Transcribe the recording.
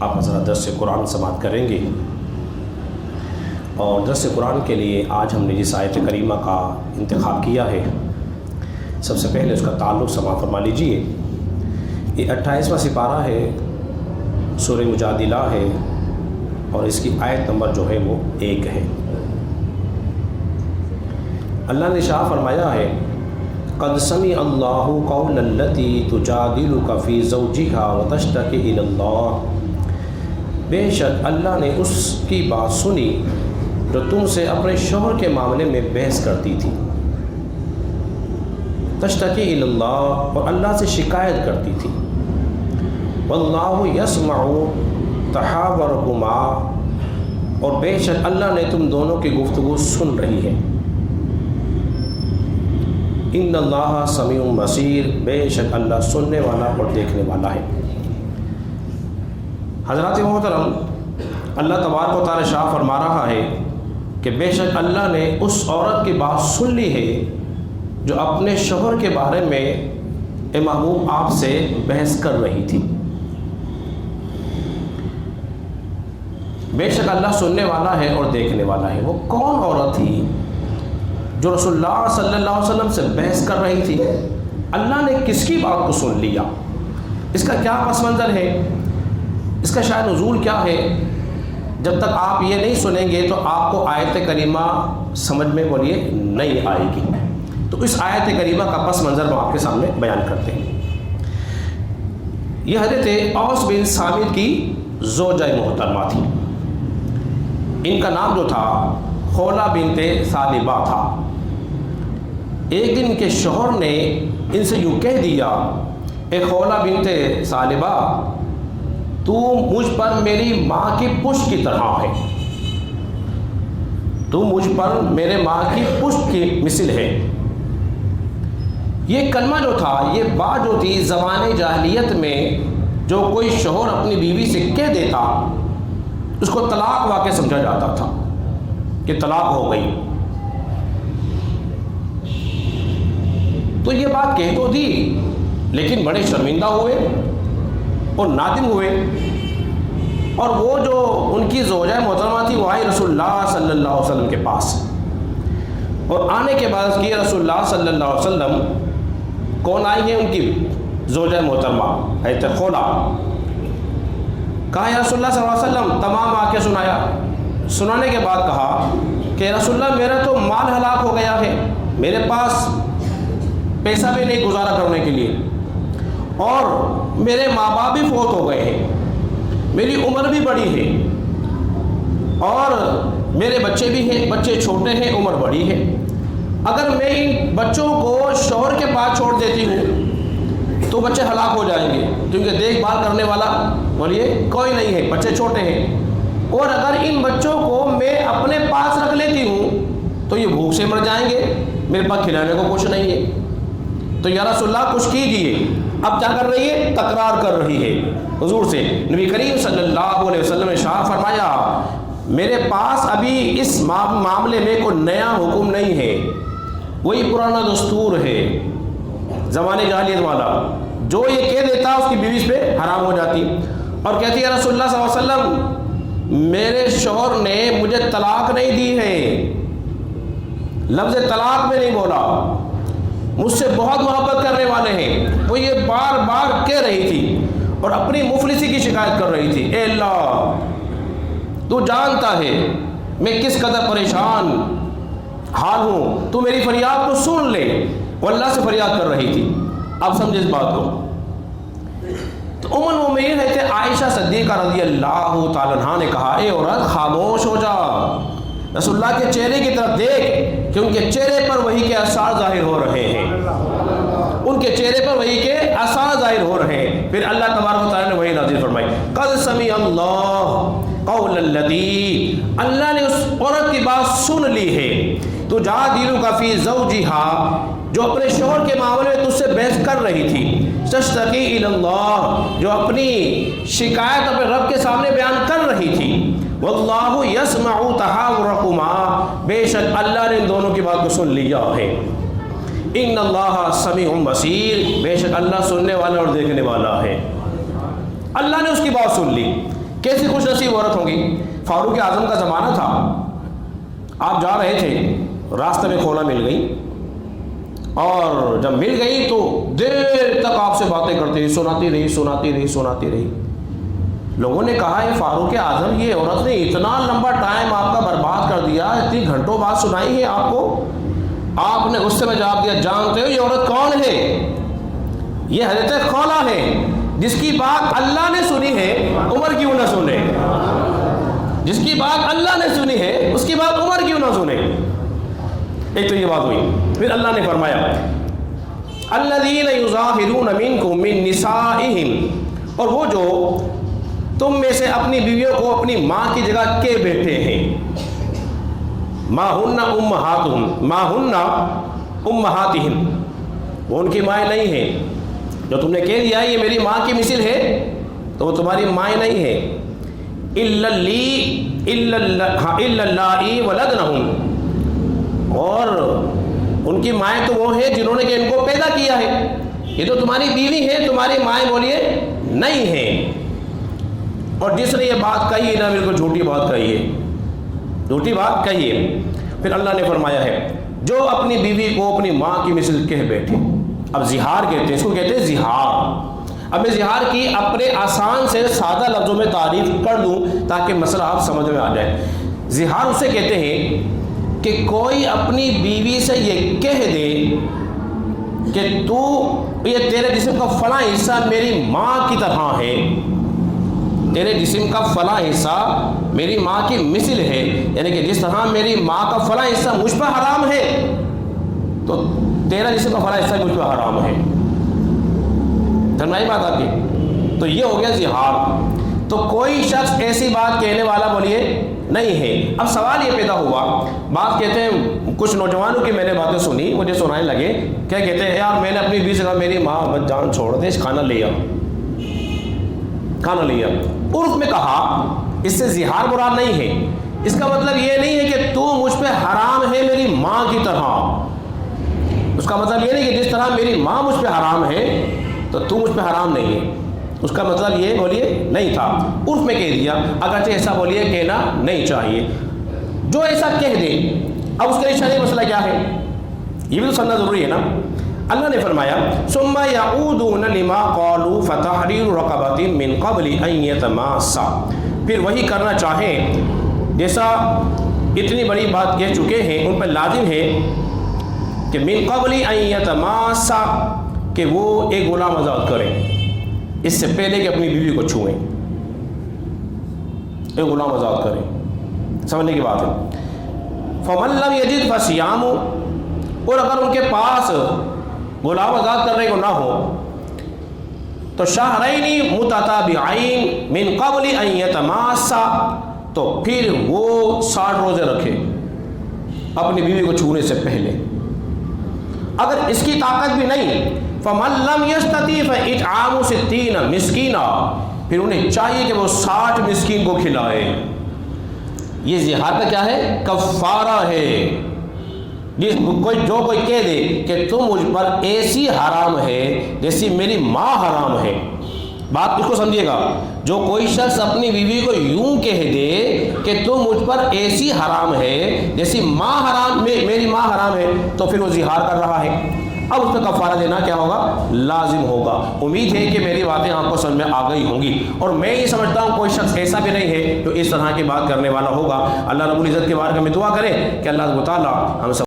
آپ حضرات درس قرآن سماعت کریں گے، اور درس قرآن کے لیے آج ہم نے جس آیت کریمہ کا انتخاب کیا ہے، سب سے پہلے اس کا تعلق سماعت فرما لیجیے۔ یہ 28واں سپارہ ہے، سورہ مجادلہ ہے، اور اس کی آیت نمبر جو ہے وہ 1 ہے۔ اللہ نے ارشاد فرمایا ہے، قد سمع اللہ قول التی تجادلک فی زوجہا وتشتکی الی اللہ، بے شک اللہ نے اس کی بات سنی جو تم سے اپنے شوہر کے معاملے میں بحث کرتی تھی، تشتکی الی اللہ، اور اللہ سے شکایت کرتی تھی، واللہ یسمع تحاورکما، اور بے شک اللہ نے تم دونوں کی گفتگو سن رہی ہے، ان اللہ سمیع بصیر، بے شک اللہ سننے والا اور دیکھنے والا ہے۔ حضرات محترم، اللہ تبارک و تعالی شاہ فرما رہا ہے کہ بے شک اللہ نے اس عورت کی بات سن لی ہے جو اپنے شوہر کے بارے میں اے محبوب آپ سے بحث کر رہی تھی۔ بے شک اللہ سننے والا ہے اور دیکھنے والا ہے۔ وہ کون عورت تھی جو رسول اللہ صلی اللہ علیہ وسلم سے بحث کر رہی تھی؟ اللہ نے کس کی بات کو سن لیا؟ اس کا کیا پس منظر ہے؟ اس کا شاید نزول کیا ہے؟ جب تک آپ یہ نہیں سنیں گے تو آپ کو آیت کریمہ سمجھ میں بولیے نہیں آئے گی۔ تو اس آیت کریمہ کا پس منظر ہم آپ کے سامنے بیان کرتے ہیں۔ یہ حضرت اوس بن ثابت کی زوجہ محترمہ تھی۔ ان کا نام جو تھا خولہ بنت ثعلبہ تھا۔ ایک دن کے شوہر نے ان سے یوں کہہ دیا، اے خولہ بنت ثعلبہ، تو مجھ پر میری ماں کی پشت کی طرح ہے، تو مجھ پر میرے ماں کی پشت کی مثل ہے۔ یہ کلمہ جو تھا، یہ بات جو تھی زمانے جاہلیت میں جو کوئی شوہر اپنی بیوی سے کہہ دیتا اس کو طلاق واقع سمجھا جاتا تھا کہ طلاق ہو گئی۔ تو یہ بات کہہ تو دی، لیکن بڑے شرمندہ ہوئے اور نادم ہوئے، اور وہ جو ان کی زوجہ محترمہ تھی وہ آئی رسول اللہ صلی اللہ علیہ وسلم کے پاس، اور آنے کے بعد کہ رسول اللہ صلی اللہ علیہ وسلم کون آئی ہیں؟ ان کی زوجہ محترمہ حضرت خولہ۔ کہا یا رسول اللہ صلی اللہ علیہ وسلم، تمام آ کے سنایا۔ سنانے کے بعد کہا کہ رسول اللہ میرا تو مال ہلاک ہو گیا ہے، میرے پاس پیسہ بھی نہیں گزارا کرنے کے لیے، اور میرے ماں باپ بھی فوت ہو گئے ہیں، میری عمر بھی بڑی ہے، اور میرے بچے بھی ہیں، بچے چھوٹے ہیں، عمر بڑی ہے۔ اگر میں ان بچوں کو شوہر کے پاس چھوڑ دیتی ہوں تو بچے ہلاک ہو جائیں گے، کیونکہ دیکھ بھال کرنے والا بولیے کوئی نہیں ہے، بچے چھوٹے ہیں، اور اگر ان بچوں کو میں اپنے پاس رکھ لیتی ہوں تو یہ بھوک سے مر جائیں گے، میرے پاس کھلانے کو کچھ نہیں ہے۔ تو یا رسول اللہ کچھ کیجئے۔ اب کیا کر رہی ہے؟ تکرار کر رہی ہے حضور سے۔ نبی کریم صلی اللہ علیہ وسلم نے ارشاد فرمایا، میرے پاس ابھی اس معاملے میں کوئی نیا حکم نہیں ہے، وہی پرانا دستور ہے زمانے جاہلیت والا، جو یہ کہہ دیتا اس کی بیوی پہ حرام ہو جاتی، اور کہتی ہے رسول اللہ صلی اللہ علیہ وسلم میرے شوہر نے مجھے طلاق نہیں دی ہے، لفظ طلاق میں نہیں بولا، مجھ سے بہت محبت کرنے والے ہیں، وہ یہ بار بار کہہ رہی تھی اور اپنی مفلسی کی شکایت کر رہی تھی۔ اے اللہ تو جانتا ہے میں کس قدر پریشان حال ہوں، تو میری فریاد کو سن لے۔ وہ اللہ سے فریاد کر رہی تھی۔ آپ سمجھے اس بات کو۔ تو ام المومنین ہے کہ عائشہ صدیقہ رضی اللہ تعالیٰ عنہا نے کہا، اے عورت خاموش ہو جا، رسول اللہ کے چہرے کی طرف دیکھ کہ ان کے چہرے پر وحی کے آثار ظاہر ہو رہے ہیں، ان کے چہرے پر وحی کے آثار ظاہر ہو رہے ہیں۔ پھر اللہ تبارک و تعالیٰ نے وحی نازل فرمائی، قد سمع اللہ قول التی، اللہ نے اس عورت کی بات سن لی ہے، تجادلک فی زوجہا، جو اپنے شوہر کے معاملے میں تجھ سے بحث کر رہی تھی، تشتکی الی اللہ، جو اپنی شکایت اپنے رب کے سامنے بیان کر رہی تھی، واللہ یسمع تحاورکما، بے شک اللہ نے ان دونوں کی بات کو سن لیا ہے، ان اللہ سمیع بصیر، بے شک اللہ سننے والا اور دیکھنے والا ہے۔ اللہ نے اس کی بات سن لی۔ کیسی خوش نصیب عورت ہوں گی. فاروق اعظم کا زمانہ تھا, آپ جا رہے تھے, راستے میں کھولا مل گئی, اور جب مل گئی تو دیر تک آپ سے باتیں کرتی رہی, سناتی رہی. لوگوں نے کہا یہ فاروق اعظم, یہ عورت نے اتنا لمبا ٹائم آپ کا برباد کر دیا, اتنی گھنٹوں بعد سنائی ہے آپ کو. آپ نے غصے میں جواب دیا, جانتے ہو یہ عورت کون ہے؟ یہ حضرت خولا ہے, جس کی بات اللہ نے سنی ہے عمر کیوں نہ سنے. جس کی بات اللہ نے سنی ہے اس کی بات عمر کیوں نہ سنے. ایک تو یہ بات ہوئی. پھر اللہ نے فرمایا الذین یظاہرون منکم من نسائہم, اور وہ جو تم میں سے اپنی بیویوں کو اپنی ماں کی جگہ کے بیٹھے ہیں. ما ہن امہاتہم, وہ ان کی مائیں نہیں ہیں. جو تم نے کہہ دیا یہ میری ماں کی مثل ہے تو وہ تمہاری مائیں نہیں ہیں. الا اللائی ولدنہم, اور ان کی مائیں تو وہ ہیں جنہوں نے کہ ان کو پیدا کیا ہے. یہ تو تمہاری بیوی ہے, تمہاری مائیں بولیے نہیں ہیں. اور جس نے یہ بات کہی ہے نا بالکل جھوٹی بات کہی ہے, جھوٹی بات کہی ہے. پھر اللہ نے فرمایا ہے جو اپنی بیوی کو اپنی ماں کی مثل کہہ بیٹھے. اب زہار کہتے ہیں, اس کو کہتے ہیں زہار. اب میں زہار کی اپنے آسان سے سادہ لفظوں میں تعریف کر دوں تاکہ مسئلہ آپ سمجھ میں آ جائے. زہار اسے کہتے ہیں کہ کوئی اپنی بیوی سے یہ کہہ دے کہ تو یہ تیرے جسم کا فلاں حصہ میری ماں کی طرح ہے, تیرے جسم کا فلاں حصہ میری ماں کی مثل ہے. یعنی کہ جس طرح میری ماں کا فلاں حصہ مجھ پر حرام ہے تو تیرا جسم کا فلاں حصہ مجھ پر حرام ہے. سمجھ بات آپ کی؟ تو یہ ہو گیا زہار. تو کوئی شخص ایسی بات کہنے والا بولیے نہیں ہے. اب سوال یہ پیدا ہوا, بات کہتے ہیں کچھ نوجوانوں کی میں نے باتیں سنی, مجھے سنانے لگے, کیا کہتے ہیں یار میں نے اپنی بیوی سے کہا میری ماں بس جان چھوڑ دے, کھانا لے آ. عرف میں کہا اس سے زہار مراد نہیں ہے. اس کا مطلب یہ نہیں ہے کہ تو مجھ پہ حرام ہے میری ماں کی طرح. اس کا مطلب یہ نہیں کہ جس طرح میری ماں مجھ پہ حرام ہے تو تو مجھ پہ حرام نہیں ہے. اس کا مطلب یہ بولیے نہیں تھا, عرف میں کہہ دیا. اگرچہ ایسا بولیے کہنا نہیں چاہیے. جو ایسا کہہ دے, اب اس کے لیے شرعی مسئلہ کیا ہے یہ بھی تو سننا ضروری ہے نا. اللہ نے فرمایا ثم یعودون لما قالوا فتحریر رقبۃ من قبل ان یتماسا, پھر وہی کرنا چاہیں جیسا اتنی بڑی بات کہہ چکے ہیں ان پر لازم ہے کہ من قبل ان یتماسا, کہ وہ ایک غلام آزاد کریں اس سے پہلے کہ اپنی بیوی کو چھوئیں. ایک غلام آزاد کریں, سمجھنے کی بات ہے. فمن لم یجد فصیام, اور اگر ان کے پاس غلام آزاد کرنے کو نہ ہو تو شہرین متتابعین من قبل ان یتماسا, تو پھر وہ 60 روزے رکھے اپنی بیوی کو چھونے سے پہلے. اگر اس کی طاقت بھی نہیں, فمن لم یستطع فاطعام 60 مسکینا, پھر انہیں چاہیے کہ وہ 60 مسکین کو کھلائے. یہ زہار کا کیا ہے؟ کفارہ ہے. جو کوئی کہہ دے کہ تم مجھ پر ایسی حرام ہے جیسی میری ماں حرام ہے. بات اس کو سمجھیے گا. جو کوئی شخص اپنی بیوی کو یوں کہہ دے کہ تم مجھ پر ایسی حرام ہے جیسی ماں حرام میری ماں حرام ہے تو پھر وہ زہار کر رہا ہے. اب اس پہ کفارہ دینا کیا ہوگا؟ لازم ہوگا. امید ہے کہ میری باتیں آپ کو سمجھ میں آ گئی ہوں گی, اور میں یہ سمجھتا ہوں کوئی شخص ایسا بھی نہیں ہے جو اس طرح کی بات کرنے والا ہوگا. اللہ رب العزت کے بارے میں دعا کریں کہ اللہ تعالیٰ ہم سب